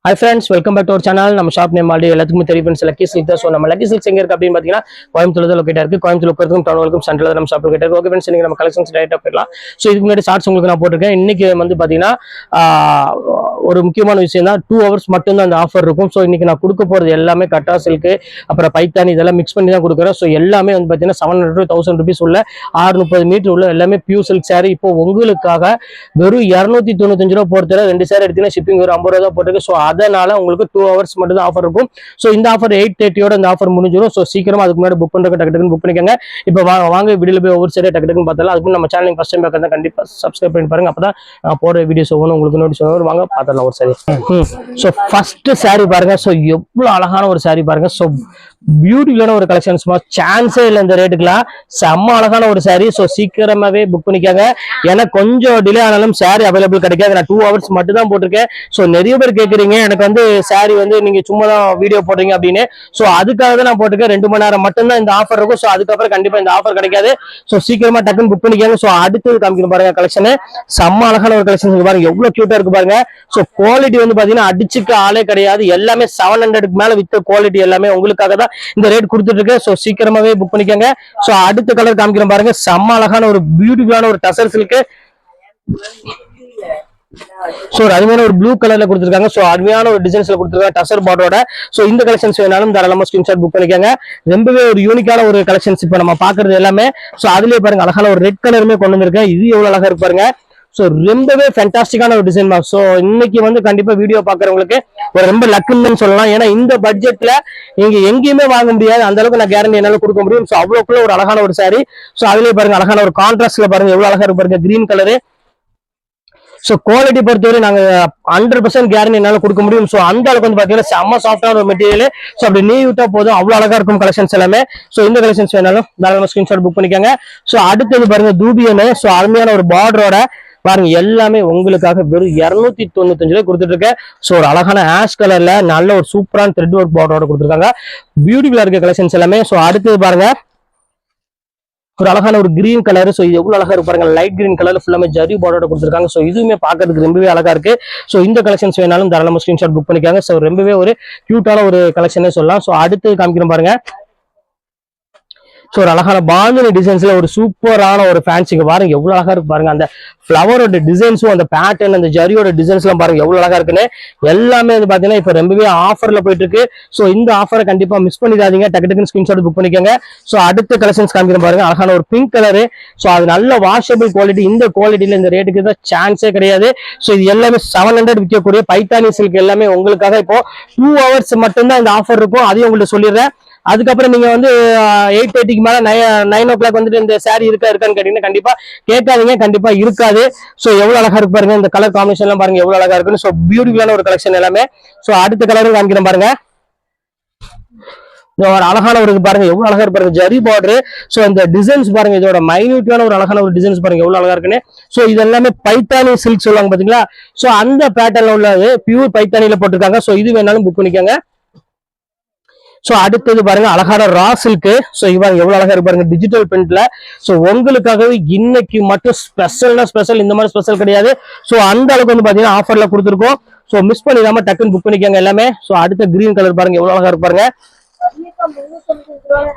Hi friends, welcome back to our channel. நம்ம shop name already எல்லாத்துக்கும் தெரியும் friends. Lucky silk தான். So நம்ம லக்கி சில்க்ஸ் எங்க இருக்கு அப்படின்னு பார்த்தீங்கன்னா கோயம்புத்தூர் தான் லொக்கேட் இருக்கு. கோயம்புத்தூர் இருக்கிறதுக்கும் டவுனுக்கும் சென்ட்ரல் நம்ம ஷாப் லொக்கேட் இருக்கு. ஓகே ஃப்ரெண்ட்ஸ், இன்னைக்கு நம்ம கலெக்ஷன்ஸ் டைரக்டா போயிடலாம். ஸோ இதுக்கு முன்னாடி ஷார்ட்ஸ் உங்களுக்கு நான் போட்டிருக்கேன். இன்னைக்கு வந்து பார்த்தீங்கன்னா ஒரு முக்கியமான விஷயம் தான், 2 hours மட்டும் தான் அந்த ஆஃபர் இருக்கும். ஸோ இன்னைக்கு நான் கொடுக்க போறது எல்லாமே கட்டா சில்க் அப்புறம் பைத்தானி இதெல்லாம் மிக்ஸ் பண்ணி தான் கொடுக்குறேன். ஸோ எல்லாமே வந்து பார்த்தீங்கன்னா 700 to 1000 rupees உள்ள 630 மீட்டர் உள்ள எல்லாமே பியூர் சில்க் சாரி. இப்போ உங்களுக்காக வெறும் 295 ரூபா போடுற 2 சாரி எடுத்தீங்கன்னா ஷிப்பிங் ஒரு 50 ரூபா போட்டுருக்கு. ஸோ அதனால உங்களுக்கு 2 hours மட்டும் தான் ஆஃபர் இருக்கும். ஸோ இந்த ஆஃபர் 8:30 இந்த ஆஃபர் முடிஞ்சிடும். ஸோ சீக்கிரமா அதுக்கு முன்னாடி புக் பண்றதுக்கு டக்கு டக்குன்னு புக் பண்ணிக்கோங்க. இப்போ வாங்க வீடியோல போய் ஒவ்வொரு சைடே டக்கு டக்குன்னு பார்த்தலாம். அதுக்கு நம்ம சேனல் ஃபர்ஸ்ட் டைம் பார்க்கறதா கண்டிப்பா சப்ஸ்கிரைப் பண்ணி பாருங்க. அப்பதான் நான் போடுற வீடியோஸ் ஒவ்வொன்றும் உங்களுக்கு நோட்டீஸ் வரும். வாங்க பார்த்தலாம் ஒரு சாரி. ஸோ ஃபர்ஸ்ட் சாரி பாருங்க. ஸோ எவ்வளவு அழகான ஒரு சாரி பாருங்க. ஸோ பியூட்டிஃபுல்லான ஒரு கலெக்ஷன்ஸ், சான்ஸே இல்லை இந்த ரேட்டுக்குலாம். செம்ம அழகான ஒரு சாரி. ஸோ சீக்கிரமாவே புக் பண்ணிக்காங்க. ஏன்னா கொஞ்சம் டிலே ஆனாலும் சாரி அவைலபிள் கிடைக்காது. நான் 2 hours மட்டும் தான் போட்டிருக்கேன். ஸோ நிறைய பேர் கேட்குறீங்க எனக்கு வந்து சாரி வந்து நீங்க சும்மா தான் வீடியோ போடுறீங்க அப்படின்னு. ஸோ அதுக்காக தான் நான் போட்டிருக்கேன். 2 மணி நேரம் மட்டும்தான் இந்த ஆஃபர் இருக்கும். ஸோ அதுக்கப்புறம் கண்டிப்பா இந்த ஆஃபர் கிடைக்காது. ஸோ சீக்கிரமா டக்குன்னு புக் பண்ணிக்காங்க. ஸோ அடுத்தது காமிக்கணும் பாருங்க கலெக்ஷன். செம்ம அழகான ஒரு கலெக்ஷன் பாருங்க, எவ்வளவு கியூட்டா இருக்கு பாருங்க. ஸோ குவாலிட்டி வந்து பாத்தீங்கன்னா அடிச்சுக்க ஆளே கிடையாது. எல்லாமே 700க்கு மேல வித்த குவாலிட்டி எல்லாமே உங்களுக்காக தான் இந்த ரேட் கொடுத்துட்டு இருக்கு. ஸோ சீக்கிரமாவே புக் பண்ணிக்கோங்க. ஸோ அடுத்த கலர் காமிக்கிறேன் பாருங்க. செம்ம அழகான ஒரு பியூட்டிஃபுல்லான ஒரு டசர் சில்க். சோ அருமையான ஒரு ப்ளூ கலர்ல கொடுத்துருக்காங்க. சோ அருமையான ஒரு டிசைன்ஸ்ல கொடுத்துருக்காங்க டசர் பார்டரோட. சோ இந்த கலெக்ஷன்ஸ் வேணாலும் தாராளமா ஸ்கிரீன்ஷாட் புக் பண்ணிக்கோங்க. ரொம்பவே ஒரு யூனிக்கான ஒரு கலெக்ஷன்ஸ் இப்ப நம்ம பாக்குறது எல்லாமே. சோ அதுலயே பாருங்க அழகான ஒரு ரெட் கலருமே கொண்டு வந்திருக்கேன். இது எவ்வளவு அழகா இருக்கு பாருங்க. ஸோ ரொம்பவே ஃபேண்டாஸ்டிக்கான ஒரு டிசைன் தான். ஸோ இன்னைக்கு வந்து கண்டிப்பா வீடியோ பாக்குறவங்களுக்கு ஒரு ரொம்ப லக்குன்னு சொல்லலாம். ஏன்னா இந்த பட்ஜெட்ல நீங்க எங்கேயுமே வாங்க முடியாது, அந்த அளவுக்கு நான் கேரண்டி என்னால கொடுக்க முடியும். ஸோ அவ்வளவுக்குள்ள ஒரு அழகான ஒரு சாரி. ஸோ அதுலயே பாருங்க அழகான ஒரு கான்ட்ராஸ்ட்ல பாருங்க எவ்வளவு அழகா இருக்கு பாருங்க, கிரீன் கலரு. ஸோ குவாலிட்டி பொறுத்தவரை நாங்க 100% கேரண்டி என்னால கொடுக்க முடியும். ஸோ அந்த அளவுக்கு வந்து பாத்தீங்கன்னா செம்ம சாஃப்டான ஒரு மெட்டீரியல். ஸோ அப்படி நீ விட்டா போதும், அவ்வளவு அழகா இருக்கும் கலெக்ஷன்ஸ் எல்லாமே. ஸோ இந்த கலெக்ஷன்ஸ் வேணாலும் தாராளமா ஸ்கிரீன்ஷாட் புக் பண்ணிக்கோங்க. ஸோ அடுத்தது பாருங்க தூபியனு. ஸோ அருமையான ஒரு பார்டரோட பாருங்க, எல்லாமே உங்களுக்காக வெறும் 295 ரூபாய் கொடுத்துட்டு இருக்கேன். ஸோ ஒரு அழகான ஆஷ் கலர்ல நல்ல ஒரு சூப்பரான த்ரெட் ஒர்க் பார்டரோட கொடுத்துருக்காங்க. பியூட்டிஃபுல்லா இருக்க கலெக்ஷன்ஸ் எல்லாமே. ஸோ அடுத்தது பாருங்க ஒரு அழகான ஒரு கிரீன் கலர். ஸோ இது எவ்வளவு அழகா இருக்கு பாருங்க, லைட் கிரீன் கலர்ல ஃபுல்லாமே ஜரி பார்டரோட கொடுத்துருக்காங்க. ஸோ இதுவுமே பாக்குறதுக்கு ரொம்பவே அழகா இருக்கு. ஸோ இந்த கலெக்ஷன்ஸ் வேணாலும் தாராளமா ஸ்கிரீன்ஷாட் புக் பண்ணிக்காங்க. ஸோ ரொம்பவே ஒரு கியூட்டான ஒரு கலெக்ஷனே சொல்லலாம். ஸோ அடுத்து காமிக்கிறோம் பாருங்க. ஸோ ஒரு அழகான பாந்தினி டிசைன்ஸ்ல ஒரு சூப்பரான ஒரு ஃபேன்சிங்க பாருங்க, எவ்வளவு அழகா இருக்கு பாருங்க. அந்த ஃபிளவரோட டிசைன்ஸும் அந்த பேட்டர்ன் அந்த ஜரியோட டிசைன்ஸ் எல்லாம் பாருங்க எவ்வளவு அழகா இருக்குன்னு. எல்லாமே வந்து பாத்தீங்கன்னா இப்ப ரொம்பவே ஆஃபர்ல போயிட்டு இருக்கு. ஸோ இந்த ஆஃபரை கண்டிப்பா மிஸ் பண்ணிடாதீங்க. டக்கு டக்குன்னு ஸ்கிரீன்ஷாட் புக் பண்ணிக்கோங்க. ஸோ அடுத்த கலெக்ஷன்ஸ் காமிக்கிறேன் பாருங்க, அழகான ஒரு பிங்க் கலரு. ஸோ அது நல்ல வாஷபிள் குவாலிட்டி. இந்த குவாலிட்டியில இந்த ரேட்டுக்கு தான் சான்ஸே கிடையாது. ஸோ இது எல்லாமே 700 விற்கக்கூடிய பைத்தானி சில்க் எல்லாமே உங்களுக்காக இப்போ 2 hours மட்டும்தான் இந்த ஆஃபர் இருக்கும். அதையும் உங்களுக்கு சொல்லிடுறேன். அதுக்கப்புறம் நீங்க வந்து 8:30க்கு மேல 9 o'clock வந்துட்டு இந்த சாரி இருக்கான்னு கேட்டீங்கன்னா கண்டிப்பா கேட்காதீங்க, கண்டிப்பா இருக்காது. சோ எவ்வளவு அழகா இருக்கு பாருங்க, இந்த கலர் காம்பினேஷன் எல்லாம் பாருங்க எவ்வளவு அழகா இருக்குன்னு. சோ பியூட்டிஃபுல்லான ஒரு கலெக்ஷன் எல்லாமே. சோ அடுத்த கலரும் காமிக்கிறேன் பாருங்க. ஒரு அழகான ஒரு பாருங்க எவ்வளவு அழகா இருக்கு பாருங்க, ஜரி பார்டர். சோ இந்த டிசைன்ஸ் பாருங்க, இதோட மைன்யூட்டான ஒரு அழகான ஒரு டிசைன்ஸ் பாருங்க எவ்வளவு அழகா இருக்குன்னு. சோ இது எல்லாமே பைத்தானி சில்க் சொல்லுவாங்க பாத்தீங்களா. சோ அந்த பேட்டர்ன்ல உள்ளது பியூர் பைத்தானில போட்டிருக்காங்க. சோ இது வேணாலும் புக் பண்ணிக்கோங்க. சோ அடுத்தது பாருங்க அழகான ரா சில்க். சோ இவங்க எவ்வளவு அழகா இருக்கு பாருங்க, டிஜிட்டல் பிரிண்ட்ல. சோ உங்களுக்காகவே இன்னைக்கு மட்டும் ஸ்பெஷல்னா ஸ்பெஷல், இந்த மாதிரி ஸ்பெஷல் கிடையாது. சோ அந்த அளவுக்கு வந்து பாத்தீங்கன்னா ஆஃபர்ல கொடுத்துருக்கோம். சோ மிஸ் பண்ணிடாம டக்குன்னு புக் பண்ணிக்கோங்க எல்லாமே. சோ அடுத்த கிரீன் கலர் பாருங்க எவ்வளவு அழகா இருக்கு பாருங்க.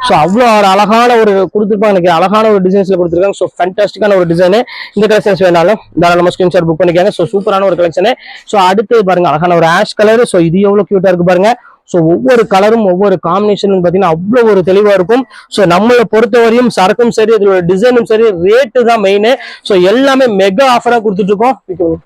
சோ அவ்வளவு ஒரு அழகான ஒரு கொடுத்துருப்பாங்க, எனக்கு அழகான ஒரு டிசைன்ஸ்ல கொடுத்துருக்காங்க. சோ ஃபேண்டாஸ்டிக்கான ஒரு டிசைன். இந்த கலெக்ஷன்ஸ் வேணாலும் தாராளமா ஸ்கிரீன்ஷாட் புக் பண்ணிக்கோங்க. சோ சூப்பரான ஒரு கலெக்ஷன். சோ அடுத்து பாருங்க அழகான ஒரு ஆஷ் கலர். சோ இது எவ்வளவு கியூட்டா இருக்கு பாருங்க. சோ ஒவ்வொரு கலரும் ஒவ்வொரு காம்பினேஷனும் பாத்தீங்கன்னா அவ்வளவு ஒரு தெளிவா இருக்கும். சோ நம்மளை பொறுத்தவரையும் சரக்கும் சரி, இதோட டிசைனும் சரி, ரேட்டு தான் மெயின். சோ எல்லாமே மெகா ஆஃபரா கொடுத்துட்டு இருக்கோம்.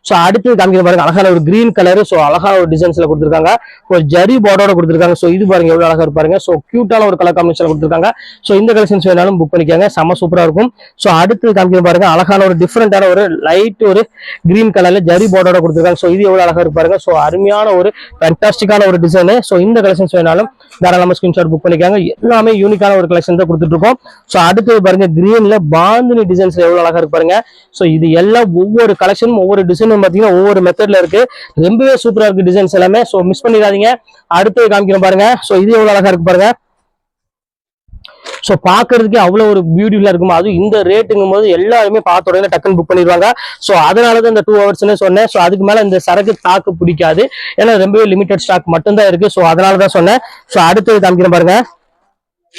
சோ அடுத்து காமிக்கிற பாருங்க அழகான ஒரு கிரீன் கலர். சோ அழகான ஒரு டிசைன்ஸ்ல கொடுத்துருக்காங்க, ஒரு ஜரி பார்டரோட கொடுத்துருக்காங்க. சோ இது பாருங்க எவ்வளவு அழகா இருப்பாருங்க. சோ கியூட்டான ஒரு கலர் காம்பினேஷன் கொடுத்துருக்காங்க. சோ இந்த கலெக்ஷன்ஸ் வேணாலும் புக் பண்ணிக்கோங்க, செம்ம சூப்பரா இருக்கும். சோ அடுத்து காமிக்கிற பாருங்க அழகான ஒரு டிஃப்ரெண்டான ஒரு லைட் ஒரு கிரீன் கலர்ல ஜரி பார்டரோட கொடுத்துருக்காங்க. சோ இது எவ்வளவு அழகா இருப்பாருங்க. சோ அருமையான ஒரு ஃபேண்டாஸ்டிக்கான ஒரு டிசைன். சோ இந்த கலெக்ஷன்ஸ் வேணாலும் தாராளமா ஸ்கிரீன்ஷாட் புக் பண்ணிக்காங்க. எல்லாமே யூனிக்கான ஒரு கலெக்ஷன் தான் கொடுத்துட்டு இருக்கோம். சோ அடுத்து பாருங்க கிரீன்ல பாந்தினி டிசைன்ஸ்ல எவ்வளவு அழகா இருப்பாருங்க. சோ இது எல்லாம் ஒவ்வொரு கலெக்ஷனும் ஒவ்வொரு டிசைனும் பாத்தீங்கன்னா ஒவ்வொரு மெத்தட்ல இருக்கு. ரொம்பவே சூப்பரா இருக்கு டிசைன்ஸ் எல்லாமே. சோ மிஸ் பண்ணிடாதீங்க. அடுத்து காமிக்கிறோம் பாருங்க. சோ இது எவ்வளவு அழகா இருக்கு பாருங்க. ஸோ பாக்குறதுக்கே அவ்வளவு ஒரு பியூட்டிஃபுல்லா இருக்கும். அதுவும் இந்த ரேட்டுங்கும் போது எல்லாருமே பார்த்த உடனே டக்குன்னு புக் பண்ணிடுவாங்க. ஸோ அதனாலதான் இந்த 2 ஹவர்ஸ்ன்னு சொன்னேன். ஸோ அதுக்கு மேல இந்த சரக்கு தாக்கு பிடிக்காது, ஏன்னா ரொம்பவே லிமிடெட் ஸ்டாக் மட்டும் தான் இருக்கு. ஸோ அதனாலதான் சொன்னேன். ஸோ அடுத்தது காமிக்கிறேன் பாருங்க.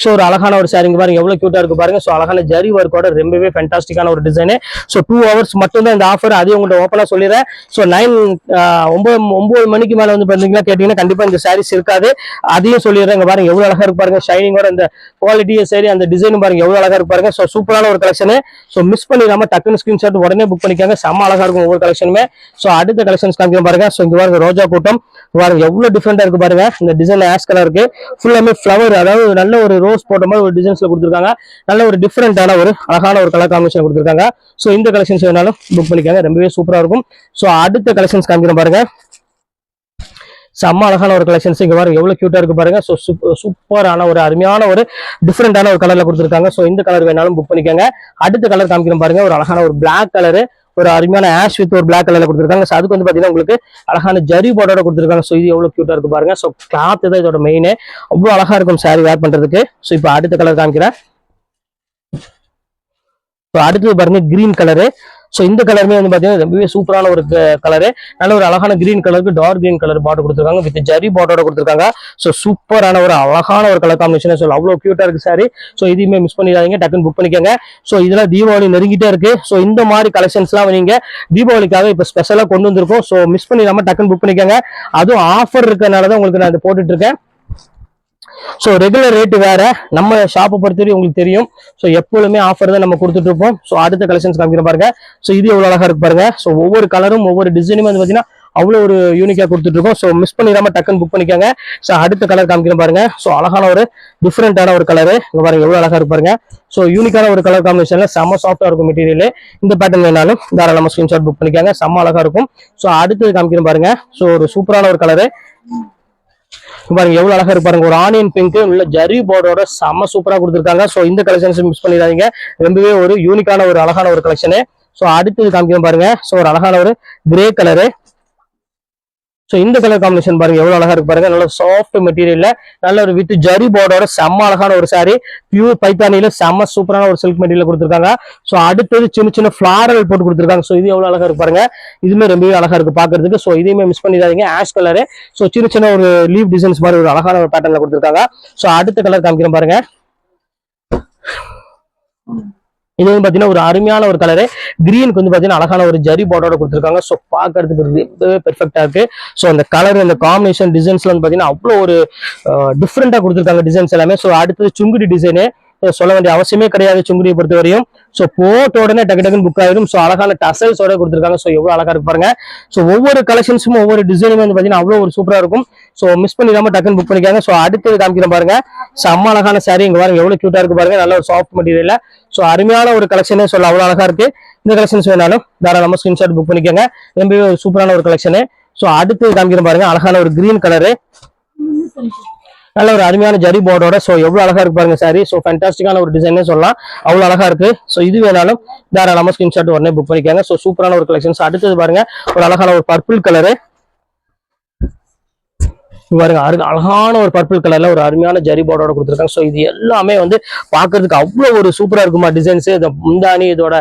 ஸோ ஒரு அழகான ஒரு சாரிங்க பாருங்க, எவ்வளவு கியூட்டா இருக்கு பாருங்க. ஸோ அழகான ஜரி ஒர்க்கோட ரொம்பவே ஃபேண்டாஸ்டிக்கான ஒரு டிசைன். ஸோ 2 ஹவர்ஸ் மட்டும் தான் இந்த ஆஃபர், அதையும் உங்கள்கிட்ட ஓப்பனா சொல்லிடுறேன். ஸோ 9 மணிக்கு மேல வந்து பாத்தீங்கன்னா கேட்டீங்கன்னா கண்டிப்பா இந்த சாரீஸ் இருக்காது, அதையும் சொல்லிடுறேன். இங்க பாருங்க எவ்வளவு அழகா இருக்கு பாருங்க, ஷைனிங்கோட இந்த குவாலிட்டியும் சரி அந்த டிசைனும் பாருங்க எவ்வளவு அழகா இருக்கு பாருங்க. ஸோ சூப்பரான ஒரு கலெக்ஷன். ஸோ மிஸ் பண்ணிடாம டக்குன்னு ஸ்கிரீன்ஷாட் உடனே புக் பண்ணிக்காங்க, செம்ம அழகா இருக்கும் ஒவ்வொரு கலெக்ஷனுமே. ஸோ அடுத்த கலெக்ஷன்ஸ் காமிக்க பாருங்க. ஸோ இங்க பாருங்க ரோஜா கூட்டம் பாருங்க எவ்வளவு டிஃப்ரெண்டா இருக்கு பாருங்க. இந்த டிசைன் ஆஷ் கலர் இருக்கு, ஃபுல்லாமே ஃபிளவர், அதாவது நல்ல ஒரு ரோஸ் போட்ட மாதிரி ஒரு டிசைன்ஸ்ல கொடுத்துருக்காங்க. நல்ல ஒரு டிஃப்ரெண்டான ஒரு அழகான ஒரு கலர் காம்பினேஷன் கொடுத்துருக்காங்க. ஸோ இந்த கலெக்ஷன்ஸ் வேணாலும் புக் பண்ணிக்காங்க, ரொம்பவே சூப்பரா இருக்கும். ஸோ அடுத்த கலெக்ஷன்ஸ் காமிக்கிறேன் பாருங்க. செம்ம அழகான ஒரு கலெக்ஷன்ஸ் இங்க பாருங்க எவ்வளவு கியூட்டா இருக்கு பாருங்க. ஸோ சூப்பரான ஒரு அருமையான ஒரு டிஃப்ரெண்டான ஒரு கலர்ல கொடுத்துருக்காங்க. ஸோ இந்த கலர் வேணாலும் புக் பண்ணிக்கோங்க. அடுத்த கலர் காமிக்கிறேன் பாருங்க, ஒரு அழகான ஒரு பிளாக் கலரு, ஒரு அருமையான ஆஷ் வித் ஒரு பிளாக் கலர்ல கொடுத்துருக்காங்க. ஸோ அதுக்கு வந்து பாத்தீங்கன்னா உங்களுக்கு அழகான ஜரி பார்டரோட கொடுத்துருக்காங்க. ஸோ இது எவ்வளவு கியூட்டா இருக்கு பாருங்க. ஸோ கிளாத் தான் இதோட மெயின், அவ்வளவு அழகா இருக்கும் சாரி வேர் பண்றதுக்கு. ஸோ இப்போ அடுத்த கலர் காமிக்கிறேன். ஸோ அடுத்தது பாருங்க கிரீன் கலரு. ஸோ இந்த கலருமே வந்து பாத்தீங்கன்னா ரொம்பவே சூப்பரான ஒரு கலரு, நல்ல ஒரு அழகான கிரீன் கலருக்கு டார்க் கிரீன் கலர் பார்டர் கொடுத்துருக்காங்க, வித் ஜரி பார்டரோட கொடுத்துருக்காங்க. ஸோ சூப்பரான ஒரு அழகான ஒரு கலர் காம்பினேஷன். ஸோ அவ்வளவு கியூட்டா இருக்கு சாரி. ஸோ இதையுமே மிஸ் பண்ணிடாதீங்க, டக்குன்னு புக் பண்ணிக்கோங்க. ஸோ இதெல்லாம் தீபாவளி நெருங்கிட்டே இருக்கு. ஸோ இந்த மாதிரி கலெக்ஷன்ஸ்லாம் நீங்க தீபாவளிக்காக இப்போ ஸ்பெஷலா கொண்டு வந்திருக்கோம். ஸோ மிஸ் பண்ணிடாம டக்குன்னு புக் பண்ணிக்கோங்க. அதுவும் ஆஃபர் இருக்கனால தான் உங்களுக்கு நான் இதை போட்டுட்டு இருக்கேன். ஸோ ரெகுலர் ரேட்டு வேற, நம்ம ஷாப்பை பொறுத்தவரை உங்களுக்கு தெரியும். ஸோ எப்பொழுதுமே ஆஃபர் தான் நம்ம கொடுத்துட்டு இருப்போம். ஸோ அடுத்த கலெக்ஷன்ஸ் காமிக்கிற பாருங்க. ஸோ இது எவ்வளவு அழகா இருக்கு பாருங்க. ஸோ ஒவ்வொரு கலரும் ஒவ்வொரு டிசைனுமே வந்து பாத்தீங்கன்னா அவ்வளோ ஒரு யூனிக்கா கொடுத்துட்டு இருக்கோம். ஸோ மிஸ் பண்ணிடாம டக்குன்னு புக் பண்ணிக்கோங்க. ஸோ அடுத்த கலர் காமிக்கிற பாருங்க. ஸோ அழகான ஒரு டிஃப்ரெண்டான ஒரு கலரு இங்க பாருங்க எவ்வளவு அழகா இருக்கு பாருங்க. ஸோ யூனிக்கான ஒரு கலர் காம்பினேஷன்ல செம்ம சாஃப்டா இருக்கும் மெட்டீரியல். இந்த பேட்டர்ன் வேணாலும் தாராளமா ஸ்கிரீன்ஷாட் புக் பண்ணிக்கோங்க, செம்ம அழகா இருக்கும். ஸோ அடுத்தது காமிக்கிற பாருங்க. ஸோ ஒரு சூப்பரான ஒரு கலரு பாருங்க எவ்வளவு அழகா இருக்கு பாருங்க, ஒரு ஆனியன் பிங்க் உள்ள ஜரி போர்டோட செம்ம சூப்பரா கொடுத்துருக்காங்க. ஸோ இந்த கலெக்ஷன்ஸ் மிஸ் பண்ணிடாதீங்க, ரொம்பவே ஒரு யூனிக்கான ஒரு அழகான ஒரு கலெக்ஷனு. ஸோ அடுத்தது காமிக்கிறேன் பாருங்க. ஸோ ஒரு அழகான ஒரு கிரே கலரு. ஸோ இந்த கலர் காம்பினேஷன் பாருங்க எவ்வளவு அழகா இருக்கு பாருங்க, நல்ல சாஃப்ட் மெட்டீரியல்ல நல்ல ஒரு வித் ஜரி போர்டோட செம்ம அழகான ஒரு சாரி, பியூர் பைத்தானியில செம்ம சூப்பரான ஒரு சில்க் மெட்டீரியல் கொடுத்துருக்காங்க. ஸோ அடுத்தது சின்ன சின்ன ஃபிளாரல் போட்டு கொடுத்துருக்காங்க. ஸோ இது எவ்வளவு அழகா இருக்கு பாருங்க, இதுவுமே ரொம்பவே அழகா இருக்கு பாக்குறதுக்கு. ஸோ இதையுமே மிஸ் பண்ணிடாதீங்க, ஆஷ் கலரு. ஸோ சின்ன சின்ன ஒரு லீவ் டிசைன்ஸ் மாதிரி ஒரு அழகான ஒரு பேட்டர்ல கொடுத்துருக்காங்க. ஸோ அடுத்த கலர் காமிக்கிறேன் பாருங்க. இது வந்து பாத்தீங்கன்னா ஒரு அருமையான ஒரு கலரு, கிரீனுக்கு வந்து பாத்தீங்கன்னா அழகான ஒரு ஜரி பார்டரோட கொடுத்துருக்காங்க. ஸோ பாக்குறதுக்கு ரொம்பவே பெர்ஃபெக்டா இருக்கு. ஸோ அந்த கலர் அந்த காம்பினேஷன் டிசைன்ஸ்ல வந்து பாத்தீங்கன்னா அவ்வளோ ஒரு டிஃப்ரெண்டா கொடுத்துருக்காங்க டிசைன்ஸ் எல்லாமே. ஸோ அடுத்தது சுங்குடி டிசைனு, சொல்ல வேண்டிய அவசியமே கிடையாது சுங்குடியை பொறுத்த வரையும். ஸோ போட்ட உடனே டக்கு டக்குன்னு புக் ஆயிடும். ஸோ அழகான டசல்ஸோட கொடுத்துருக்காங்க. ஸோ எவ்வளவு அழகா இருக்கு பாருங்க. ஸோ ஒவ்வொரு கலெக்ஷன்ஸும் ஒவ்வொரு டிசைனுமே வந்து பாத்தீங்கன்னா அவ்வளோ ஒரு சூப்பரா இருக்கும். ஸோ மிஸ் பண்ணிடாம டக்குன்னு புக் பண்ணிக்காங்க. ஸோ அடுத்தது காமிக்கிறேன் பாருங்க. செம்ம அழகான சாரி இங்க பாருங்க எவ்வளவு கியூட்டா இருக்கு பாருங்க, நல்ல ஒரு சாஃப்ட் மெட்டீரியல். ஸோ அருமையான ஒரு கலெக்ஷனே சொல்ல அவ்வளவு அழகா இருக்கு. இந்த கலெக்ஷன்ஸ் வேணாலும் தாராளமா ஸ்கிரீன்ஷாட் புக் பண்ணிக்கோங்க, ரொம்பவே ஒரு சூப்பரான ஒரு கலெக்ஷனு. ஸோ அடுத்தது காமிக்கிறேன் பாருங்க, அழகான ஒரு கிரீன் கலரு, நல்ல ஒரு அருமையான ஜரி போர்டோட. ஸோ எவ்வளவு அழகா இருக்கு பாருங்க சாரி. ஸோ ஃபேண்டாஸ்டிக்கான ஒரு டிசைனே சொல்லலாம், அவ்வளவு அழகா இருக்கு. ஸோ இது வேணாலும் தாராளமா ஸ்கிரீன்ஷாட் உடனே புக் பண்ணிக்காங்க. ஸோ சூப்பரான ஒரு கலெக்ஷன்ஸ். அடுத்தது பாருங்க ஒரு அழகான ஒரு பர்பிள் கலரு பாருங்க, அழகான ஒரு பர்பிள் கலர்ல ஒரு அருமையான ஜரி போர்டோட கொடுத்துருக்காங்க. ஸோ இது எல்லாமே வந்து பாக்குறதுக்கு அவ்வளவு ஒரு சூப்பரா இருக்குமா டிசைன்ஸ். இந்த முந்தானி இதோட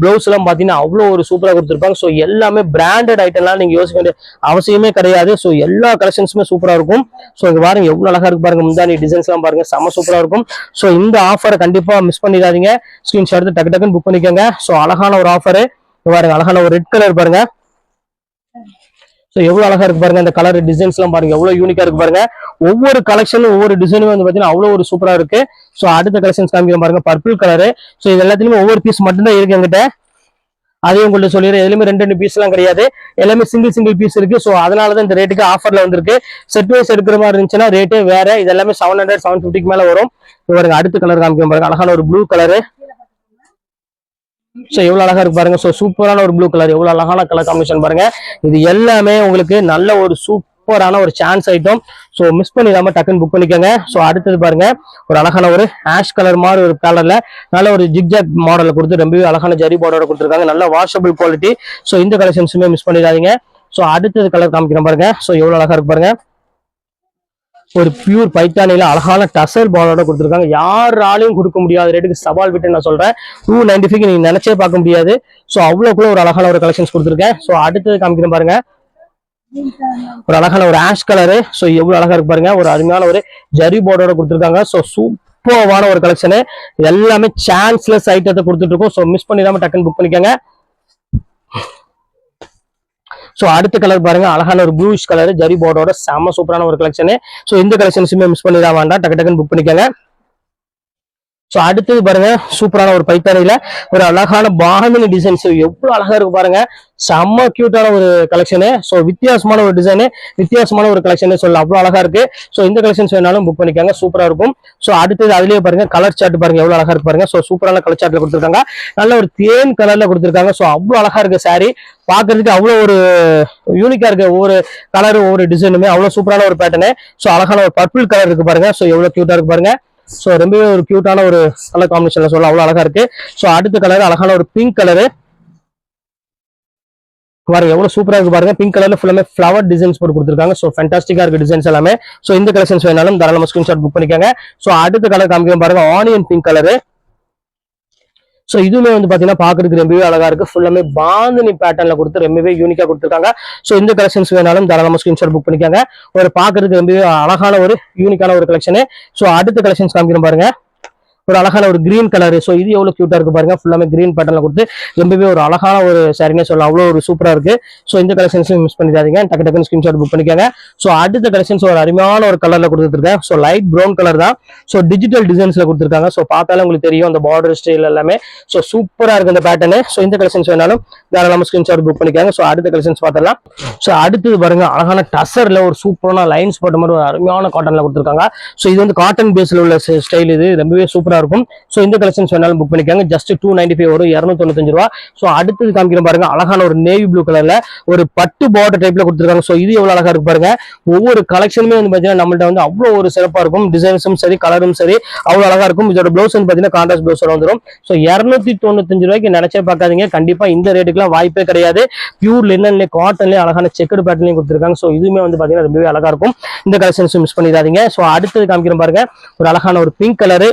பிளவுஸ் எல்லாம் பாத்தீங்கன்னா அவ்வளவு ஒரு சூப்பரா கொடுத்துருப்பாங்க. ஸோ எல்லாமே பிராண்டட் ஐட்டம்லாம் நீங்க யோசிக்க வேண்டிய அவசியமே கிடையாது. ஸோ எல்லா கலெக்ஷன்ஸுமே சூப்பரா இருக்கும். ஸோ இங்க பாருங்க எவ்வளவு அழகா இருக்கு பாருங்க, முந்தானி டிசைன்ஸ் எல்லாம் பாருங்க செம சூப்பரா இருக்கும். ஸோ இந்த ஆஃபரை கண்டிப்பா மிஸ் பண்ணிடாதீங்க, ஸ்கிரீன்ஷாட் எடுத்து டக்கு டக்குன்னு புக் பண்ணிக்கோங்க. ஸோ அழகான ஒரு ஆஃபரு பாருங்க, அழகான ஒரு ரெட் கலர் பாருங்க. ஸோ எவ்வளவு அழகா இருக்கு பாருங்க, இந்த கலர் டிசைன்ஸ் எல்லாம் பாருங்க எவ்வளவு யூனிக்கா இருக்கு பாருங்க. ஒவ்வொரு கலெக்ஷனும் ஒவ்வொரு டிசைனும் வந்து பாத்தீங்கன்னா அவ்வளவு ஒரு சூப்பரா இருக்கு. ஸோ அடுத்த கலெக்ஷன்ஸ் காமிக்கிறேன் பாருங்க, பர்பிள் கலரு. ஸோ இது எல்லாத்துலயுமே ஒவ்வொரு பீஸ் மட்டும்தான் இருக்கு என்கிட்ட, அதையும் உங்கள்ட்ட சொல்லிடுறேன். எதுவுமே ரெண்டு பீஸ் எல்லாம் கிடையாது, எல்லாமே சிங்கிள் பீஸ் இருக்கு. ஸோ அதனாலதான் இந்த ரேட்டுக்கு ஆஃபர்ல வந்திருக்கு. செட் வைஸ் எடுக்கிற மாதிரி இருந்துச்சுன்னா ரேட்டே வேற, இது எல்லாமே 700 750 மேல வரும். பாருங்க அடுத்த கலர் காமிக்கிறேன் பாருங்க, அழகான ஒரு ப்ளூ கலரு. ஸோ எவ்வளவு அழகா இருக்கு பாருங்க. ஸோ சூப்பரான ஒரு ப்ளூ கலர், எவ்வளவு அழகான கலர் காம்பினேஷன் பாருங்க. இது எல்லாமே உங்களுக்கு நல்ல ஒரு சூப்பரான ஒரு சான்ஸ் ஐட்டம். ஸோ மிஸ் பண்ணிடாம டக்குன்னு புக் பண்ணிக்கோங்க. ஸோ அடுத்தது பாருங்க ஒரு அழகான ஒரு ஆஷ் கலர் மாதிரி ஒரு கலர்ல நல்ல ஒரு ஜிக்ஜாக் மாடல கொடுத்து ரொம்பவே அழகான ஜரி பார்டரோட கொடுத்துருக்காங்க, நல்ல வாஷபிள் குவாலிட்டி. ஸோ இந்த கலெக்ஷன்ஸுமே மிஸ் பண்ணிடாதீங்க. ஸோ அடுத்தது கலர் காமிக்கிறேன் பாருங்க. ஸோ எவ்வளவு அழகா இருக்கு பாருங்க. ஒரு பியூர் பைத்தானில அழகான டசல் பாலோட கொடுத்துருக்காங்க. யாராலையும் கொடுக்க முடியாத ரேட்டுக்கு சவால் விட்டு நான் சொல்றேன். 295 நீங்க நினைச்சே பார்க்க முடியாது. ஸோ அவ்வளோக்குள்ள ஒரு அழகான ஒரு கலெக்ஷன்ஸ் கொடுத்துருக்கேன். ஸோ அடுத்தது காமிக்கிறேன் பாருங்க, ஒரு அழகான ஒரு ஆஷ் கலரு. ஸோ எவ்வளவு அழகா இருக்கு பாருங்க, ஒரு அருமையான ஒரு ஜரி போர்டோட கொடுத்துருக்காங்க. ஸோ சூப்பரான ஒரு கலெக்ஷனு, எல்லாமே சான்ஸ்லெஸ் ஐட்டத்தை கொடுத்துட்டு இருக்கோம். ஸோ மிஸ் பண்ணிடாம டக்குன்னு புக் பண்ணிக்கோங்க. ஸோ அடுத்த கலர் பாருங்க, அழகான ஒரு ப்ளூஷ் கலர் ஜரி போர்டோட செம்ம சூப்பரான ஒரு கலெக்ஷனு. ஸோ இந்த கலெக்ஷன்ஸுமே மிஸ் பண்ணிட வேண்டாம், டக்கு டக்குன்னு புக் பண்ணிக்கோங்க. ஸோ அடுத்தது பாருங்க, சூப்பரான ஒரு பைத்தானில ஒரு அழகான பாகமினி டிசைன்ஸ், எவ்வளவு அழகா இருக்கு பாருங்க, செம்ம கியூட்டான ஒரு கலெக்ஷனு. ஸோ வித்தியாசமான ஒரு டிசைனு, வித்தியாசமான ஒரு கலெக்ஷன் சொல்லலாம், அவ்வளவு அழகா இருக்கு. ஸோ இந்த கலெக்ஷன்ஸ் வேணாலும் புக் பண்ணிக்கோங்க, சூப்பரா இருக்கும். ஸோ அடுத்தது அதுலயே பாருங்க கலர் சார்ட் பாருங்க, எவ்வளவு அழகா இருக்கு பாருங்க. ஸோ சூப்பரான கலர் சார்ட்ல கொடுத்துருக்காங்க, நல்ல ஒரு தேன் கலர்ல கொடுத்துருக்காங்க. ஸோ அவ்வளவு அழகா இருக்கு சாரி, பாக்குறதுக்கு அவ்வளவு ஒரு யூனிக்கா இருக்கு, ஒவ்வொரு கலர் ஒவ்வொரு டிசைனுமே அவ்வளவு சூப்பரான ஒரு பேட்டர்னு. ஸோ அழகான ஒரு பர்பிள் கலர் இருக்கு பாருங்க. ஸோ எவ்வளவு கியூட்டா இருக்கு பாருங்க. ஸோ ரொம்பவே ஒரு கியூட்டான ஒரு கலர் காம்பினேஷன்ல சொல்லலாம், அவ்வளவு அழகா இருக்கு. ஸோ அடுத்த கலர் அழகான ஒரு பிங்க் கலரு பாருங்க, எவ்வளவு சூப்பரா இருக்கு பாருங்க. பிங்க் கலர்ல ஃபுல்லாமே ஃபிளவர் டிசைன்ஸ் போட்டு கொடுத்துருக்காங்க. ஸோ ஃபேண்டாஸ்டிக்கா இருக்கு டிசைன்ஸ் எல்லாமே. ஸோ இந்த கலெக்ஷன்ஸ் வேணாலும் தாராளமா ஸ்கிரீன்ஷாட் புக் பண்ணிக்கோங்க. ஸோ அடுத்த கலர் காமிக்கிறோம் பாருங்க, ஆனியன் பிங்க் கலரு. ஸோ இதுவுமே வந்து பாத்தீங்கன்னா பாக்குறதுக்கு ரொம்பவே அழகா இருக்கு, ஃபுல்லாமே பாந்தினி பேட்டர்ன்ல கொடுத்து ரொம்பவே யூனிக்கா கொடுத்துருக்காங்க. ஸோ இந்த கலெக்ஷன்ஸ் வேணாலும் தாராளமா ஸ்கிரீன்ஷாட் புக் பண்ணிக்கோங்க. ஒரு பாக்குறதுக்கு ரொம்பவே அழகான ஒரு யூனிக்கான ஒரு கலெக்ஷன். ஸோ அடுத்த கலெக்ஷன்ஸ் காமிக்கிறோம் பாருங்க, ஒரு அழகான ஒரு கிரீன் கலர். ஸோ இது எவ்வளவு கியூட்டா இருக்கு பாருங்க, ஃபுல்லாமே கிரீன் பேட்டர்ல கொடுத்து ரொம்பவே ஒரு அழகான ஒரு சாரினே சொல்லலாம், அவ்வளவு ஒரு சூப்பரா இருக்கு. ஸோ இந்த கலெக்ஷன்ஸும் மிஸ் பண்ணிடாதீங்க, டக்கு டக்குன்னு ஸ்கிரீன்ஷாட் புக் பண்ணிக்கோங்க. ஸோ அடுத்த கலெக்ஷன்ஸ் ஒரு அருமையான ஒரு கலர்ல கொடுத்துருக்கேன். ஸோ லைட் ப்ரௌன் கலர் தான். ஸோ டிஜிட்டல் டிசைன்ஸ்ல கொடுத்துருக்காங்க. ஸோ பார்த்தாலும் உங்களுக்கு தெரியும் அந்த பார்டர் ஸ்டைல் எல்லாமே. ஸோ சூப்பரா இருக்கு இந்த பேட்டர்னு. ஸோ இந்த கலெக்ஷன்ஸ் வேணாலும் தாராளமா ஸ்கிரீன்ஷாட் புக் பண்ணிக்கோங்க. ஸோ அடுத்த கலெக்ஷன்ஸ் பார்த்தலாம். ஸோ அடுத்தது பாருங்க, அழகான டசர்ல ஒரு சூப்பரான லைன்ஸ் போட்ட மாதிரி ஒரு அருமையான காட்டன்ல கொடுத்துருக்காங்க. ஸோ இது வந்து காட்டன் பேஸ்ல உள்ள ஸ்டைல், இது ரொம்பவே சூப்பரா இருக்கும். ஸோ இந்த கலெக்ஷன்ஸ் வேணாலும் புக் பண்ணிக்காங்க, ஜஸ்ட் 295 வரும், 295 ரூபா. ஸோ அடுத்தது காமிக்கிறேன் பாருங்க, அழகான ஒரு நேவி ப்ளூ கலர்ல ஒரு பட்டு பார்டர் டைப்ல கொடுத்துருக்காங்க. ஸோ இது எவ்வளவு அழகா இருக்கு பாருங்க. ஒவ்வொரு கலெக்ஷனுமே வந்து பாத்தீங்கன்னா நம்மள்ட்ட வந்து அவ்வளவு ஒரு சிறப்பா இருக்கும், டிசைன்ஸும் சரி கலரும் சரி அவ்வளவு அழகா இருக்கும். இதோட பிளவுஸ் வந்து பாத்தீங்கன்னா கான்ட்ராஸ்ட் பிளவுஸ் வந்துடும். ஸோ 295 ரூபாய்க்கு நினைச்சே பார்க்காதீங்க, கண்டிப்பா இந்த ரேட்டுக்குலாம் வாய்ப்பே கிடையாது. பியூர் லினன்ல காட்டன்ல அழகான செக்கடு பேட்டர்லையும் கொடுத்துருக்காங்க. ஸோ இதுவுமே வந்து பாத்தீங்கன்னா ரொம்பவே அழகா இருக்கும். இந்த கலெக்ஷன்ஸ் மிஸ் பண்ணிடாதீங்க. ஸோ அடுத்தது காமிக்கிறேன் பாருங்க, ஒரு அழகான ஒரு பிங்க் கலரு,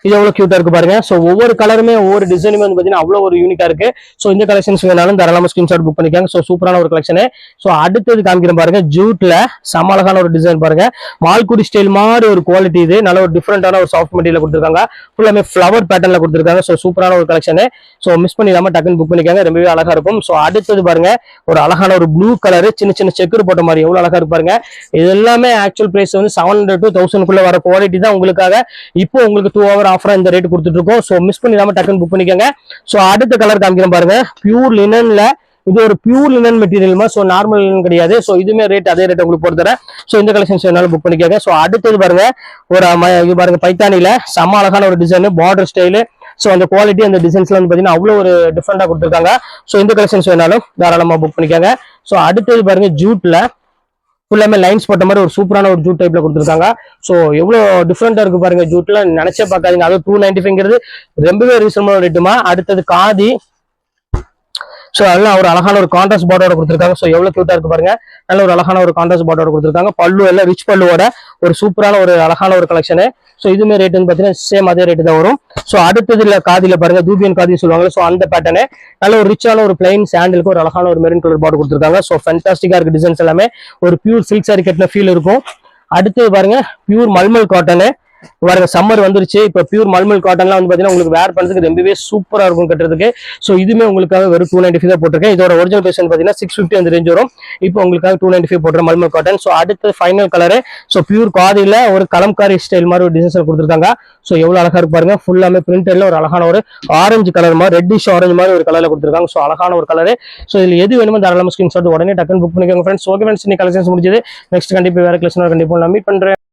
இது எவ்வளவு கியூட்டா இருக்கு பாருங்க. சோ ஒவ்வொரு கலருமே ஒவ்வொரு டிசைனுமே வந்து பாத்தீங்கன்னா அவ்வளவு ஒரு யூனிக்கா இருக்கு. சோ இந்த கலெக்ஷன்ஸ் வேணாலும் தாராளமா ஸ்கிரீன்ஷாட் புக் பண்ணிக்காங்க. சோ சூப்பரான ஒரு கலெக்ஷன். சோ அடுத்தது காமிக்கிறேன் பாருங்க, ஜூட்ல செம அழகான ஒரு டிசைன் பாருங்க, மால்குடி ஸ்டைல் மாதிரி ஒரு குவாலிட்டி, இது நல்ல ஒரு டிஃபரெண்டான ஒரு சாஃப்ட் மெட்டீரியல் கொடுத்துருக்காங்க, ஃபுல்லாமே ஃபிளவர் பேட்டர்ன்ல கொடுத்துருக்காங்க. சோ சூப்பரான ஒரு கலெக்ஷன். சோ மிஸ் பண்ணிடாம டக்குன்னு புக் பண்ணிக்காங்க, ரொம்பவே அழகா இருக்கும். சோ அடுத்தது பாருங்க, ஒரு அழகான ஒரு ப்ளூ கலர், சின்ன சின்ன செக்குரு போட்ட மாதிரி எவ்வளவு அழகா இருக்கு பாருங்க. இது எல்லாமே ஆக்சுவல் பிரைஸ் வந்து 700 to 1000 வர குவாலிட்டி தான் உங்களுக்காக இப்போ உங்களுக்கு 2 hour ஆஃபரா இந்த ரேட் கொடுத்துட்டு இருக்கோம். சோ மிஸ் பண்ணிடாம டக்குன்னு புக் பண்ணிக்கோங்க. சோ அடுத்த கலர் காமிக்கிறேன் பாருங்க, பியூர் லினன்ல, இது ஒரு pure linen material, so normal linen கிடையாது. சோ இதுமே ரேட் அதே ரேட் உங்களுக்கு போட்டு தரேன். சோ இந்த கலெக்ஷன்ஸ் வேணாலும் புக் பண்ணிக்கோங்க. சோ அடுத்தது பாருங்க, ஒரு இது பாருங்க பைத்தானில செம அழகான ஒரு டிசைன், பார்டர் ஸ்டைலு. சோ அந்த குவாலிட்டி அந்த டிசைன்ஸ்ல வந்து பாத்தீங்கன்னா அவ்வளவு ஒரு டிஃபரெண்டா கொடுத்துருக்காங்க. சோ இந்த கலெக்ஷன்ஸ் வேணாலும் தாராளமா புக் பண்ணிக்கோங்க. சோ அடுத்தது பாருங்க, ஜூட்ல ஃபுல்லாமே லைன்ஸ் போட்ட மாதிரி ஒரு சூப்பரான ஒரு ஜூட் டைப்ல கொடுத்துருக்காங்க. ஸோ எவ்வளவு டிஃப்ரெண்டா இருக்கு பாருங்க, ஜூட்ல நினைச்சே பார்க்காதீங்க. அது 295 ரொம்பவே ரீசனபிள் ரேட்டுமா. அடுத்தது காதி, ஸோ அதெல்லாம் ஒரு அழகான ஒரு கான்ட்ராஸ்ட் பார்டரோட கொடுத்துருக்காங்க. ஸோ எவ்வளவு கியூட்டா இருக்கு பாருங்க, நல்ல ஒரு அழகான ஒரு கான்ட்ராஸ்ட் பார்டரோட கொடுத்துருக்காங்க. பல்லு எல்லாம் ரிச் பல்லுவோட ஒரு சூப்பரான ஒரு அழகான ஒரு கலெக்ஷனு. ஸோ இதுமே ரேட் வந்து பாத்தீங்கன்னா சேம் அதே ரேட்டு தான் வரும். ஸோ அடுத்ததுல காதில பாருங்க, தூபியன் காதி சொல்லுவாங்க. ஸோ அந்த பேட்டர்னு நல்ல ஒரு ரிச்சான ஒரு பிளைன் சாண்டலுக்கு ஒரு அழகான ஒரு மெரூன் கலர் பார்டர் கொடுத்துருக்காங்க. ஸோ ஃபேண்டாஸ்டிக்கா இருக்கு டிசைன்ஸ் எல்லாமே, ஒரு பியூர் சில்க் சாரி கட்டின ஃபீல் இருக்கும். அடுத்தது பாருங்க, பியூர் மல்மல் காட்டனு பாருங்க, சம்மர் வந்துருச்சு. இப்ப பியூர் மல்மல் காட்டன்லாம் வந்து பாத்தீங்கன்னா உங்களுக்கு வேர் பண்றதுக்கு ரொம்பவே சூப்பரா இருக்கும் கட்டுறதுக்கு. சோ இதுமே உங்களுக்காக வெறும் 295 தான் போட்டிருக்கேன். இதோட ஒரிஜினல் பிரைஸ் பாத்தீங்கன்னா 650 அந்த ரேஞ்ச் வரும். இப்போ உங்களுக்காக 295 போட்டுற மல்மல் காட்டன். சோ அடுத்து ஃபைனல் கலரு, சோ பியூர் காதில ஒரு கலம்காரி ஸ்டைல் மாதிரி ஒரு டிசைன்ஸ் கொடுத்துருக்காங்க. சோ எவ்வளவு அழகா இருக்கு பாருங்க, ஃபுல்லாமே பிரிண்டட்ல ஒரு அழகான ஒரு ஆரஞ்சு கலர் மாதிரி, ரெட்டிஷ் ஆரஞ்சு மாதிரி ஒரு கலர்ல கொடுத்துருக்காங்க. சோ அழகான ஒரு கலரு. சோ இதுல எது வேணுமோ தாராளமா ஸ்கிரீன்ஷாட் உடனே டக்குன்னு புக் பண்ணிக்கோங்க ஃப்ரெண்ட்ஸ். ஓகே ஃப்ரெண்ட்ஸ், இன்னைக்கு கலெக்ஷன்ஸ் முடிஞ்சது. நெக்ஸ்ட் கண்டிப்பா வேற கலெக்ஷன் கண்டிப்பா நான் மீட் பண்றேன்.